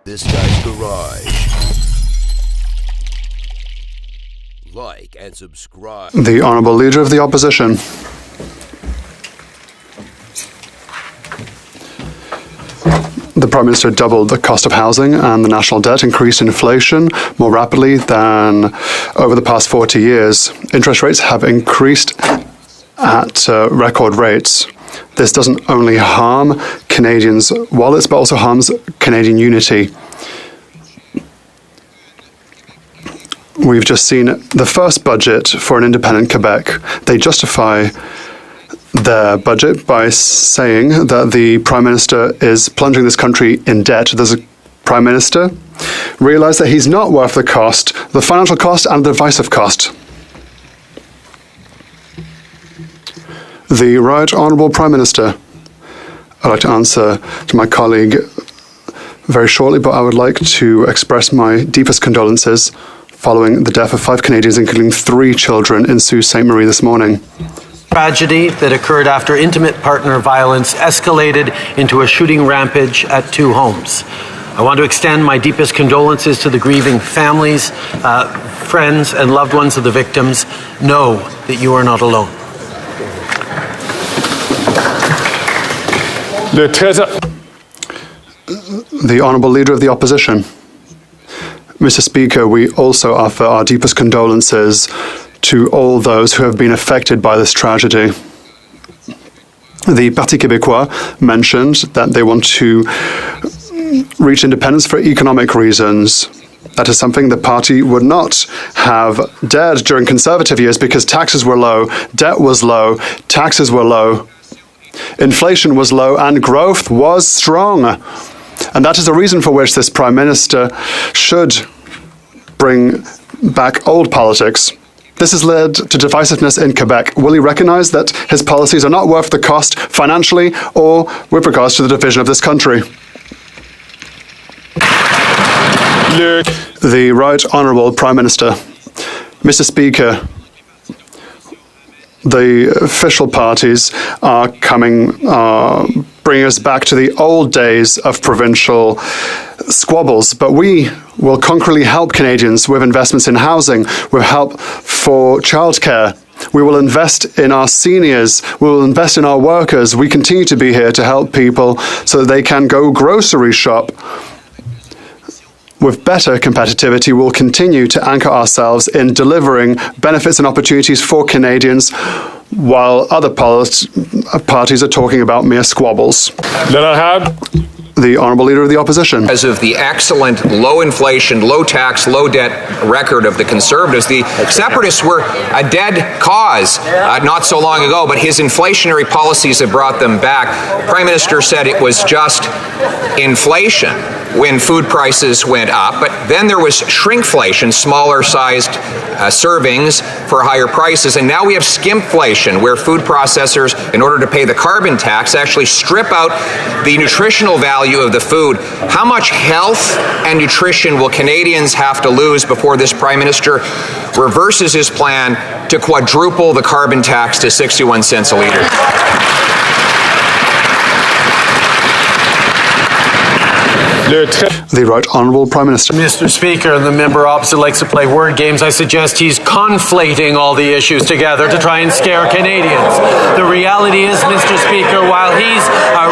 This Guy's Garage. Like and subscribe. The Honourable Leader of the Opposition. The Prime Minister doubled the cost of housing and the national debt increased inflation more rapidly than over the past 40 years. Interest rates have increased at record rates. This doesn't only harm Canadians' wallets, but also harms Canadian unity. We've just seen the first budget for an independent Quebec. They justify their budget by saying that the Prime Minister is plunging this country in debt. Does the Prime Minister realize that he's not worth the cost, the financial cost and the divisive cost? The Right Honourable Prime Minister. I'd like to answer to my colleague very shortly, but I would like to express my deepest condolences following the death of 5 Canadians, including 3 children, in Sault Ste. Marie this morning. Tragedy that occurred after intimate partner violence escalated into a shooting rampage at 2 homes. I want to extend my deepest condolences to the grieving families, friends, and loved ones of the victims. Know that you are not alone. The Honourable Leader of the Opposition. Mr. Speaker, we also offer our deepest condolences to all those who have been affected by this tragedy. The Parti Québécois mentioned that they want to reach independence for economic reasons. That is something the party would not have dared during Conservative years because taxes were low, debt was low, taxes were low, inflation was low, and growth was strong. And that is the reason for which this Prime Minister should bring back old politics. This has led to divisiveness in Quebec. Will he recognise that his policies are not worth the cost financially or with regards to the division of this country? The Right Honourable Prime Minister. Mr. Speaker, the official parties are bringing us back to the old days of provincial squabbles, but we will concretely help Canadians with investments in housing, with help for childcare. We will invest in our seniors. We will invest in our workers. We continue to be here to help people so that they can go grocery shop. With better competitivity, we'll continue to anchor ourselves in delivering benefits and opportunities for Canadians while other parties are talking about mere squabbles. The Honourable Leader of the Opposition. Because of the excellent low inflation, low tax, low debt record of the Conservatives, the Separatists were a dead cause not so long ago, but his inflationary policies have brought them back. The Prime Minister said it was just inflation when food prices went up, but then there was shrinkflation, smaller sized servings for higher prices, and now we have skimpflation, where food processors, in order to pay the carbon tax, actually strip out the nutritional value of the food. How much health and nutrition will Canadians have to lose before this Prime Minister reverses his plan to quadruple the carbon tax to 61 cents a litre? The Right Honourable Prime Minister. Mr. Speaker, the member opposite likes to play word games. I suggest he's conflating all the issues together to try and scare Canadians. The reality is, Mr. Speaker, while he's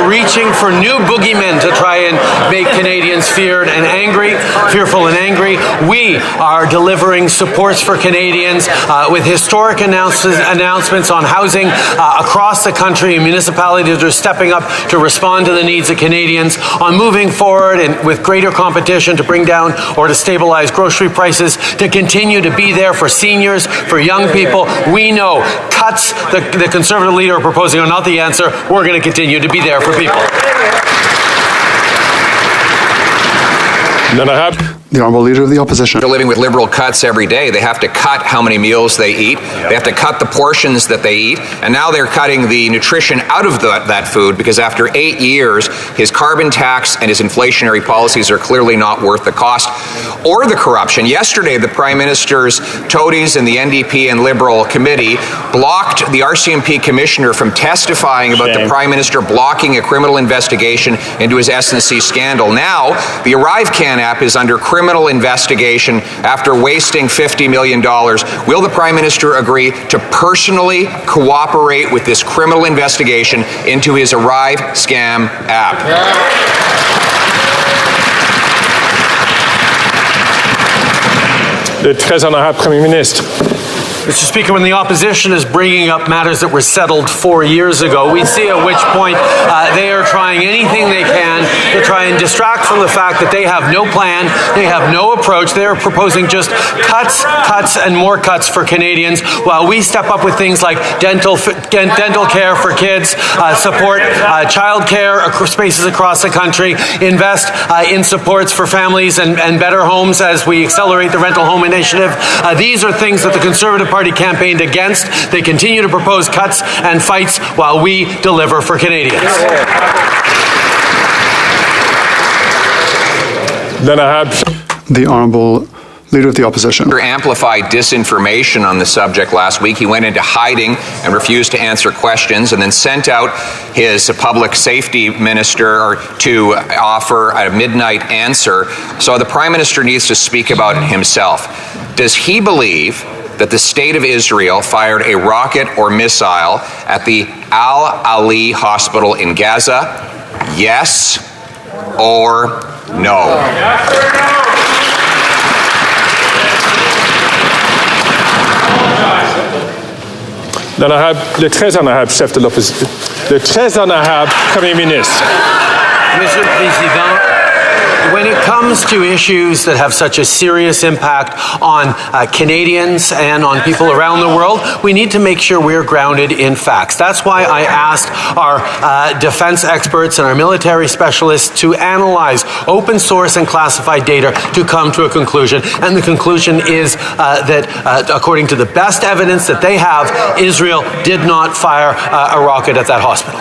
reaching for new boogeymen to try and make Canadians fearful and angry, we are delivering supports for Canadians with historic announcements on housing across the country. Municipalities are stepping up to respond to the needs of Canadians on moving forward and with greater competition to bring down or to stabilize grocery prices, to continue to be there for seniors, for young people. We know cuts the Conservative leader are proposing are not the answer. We're going to continue to be there for people. The Honourable Leader of the Opposition. They're living with liberal cuts every day. They have to cut how many meals they eat. They have to cut the portions that they eat. And now they're cutting the nutrition out of that food because after 8 years, his carbon tax and his inflationary policies are clearly not worth the cost or the corruption. Yesterday, the Prime Minister's toadies and the NDP and Liberal committee blocked the RCMP commissioner from testifying about the Prime Minister blocking a criminal investigation into his S&C scandal. Now, the ArriveCan app is under criminal investigation after wasting $50 million. Will the Prime Minister agree to personally cooperate with this criminal investigation into his Arrive scam app? Le très honorable Premier ministre. Mr. Speaker, when the opposition is bringing up matters that were settled 4 years ago, we see at which point they are trying anything they can to try and distract from the fact that they have no plan, they have no approach. They are proposing just cuts, and more cuts for Canadians, while we step up with things like dental care for kids, support child care spaces across the country, invest in supports for families and better homes as we accelerate the rental home initiative. These are things that the Conservative Party campaigned against. They continue to propose cuts and fights while we deliver for Canadians. The Honourable Leader of the Opposition. Amplified disinformation on the subject last week. He went into hiding and refused to answer questions and then sent out his public safety minister to offer a midnight answer. So the Prime Minister needs to speak about it himself. Does he believe that the State of Israel fired a rocket or missile at the Al-Ali hospital in Gaza? Yes or no? Le très honorable chef de l'opposition. Le très honorable Premier ministre. Monsieur le Président, when it comes to issues that have such a serious impact on Canadians and on people around the world, we need to make sure we're grounded in facts. That's why I asked our defense experts and our military specialists to analyze open source and classified data to come to a conclusion. And the conclusion is that according to the best evidence that they have, Israel did not fire a rocket at that hospital.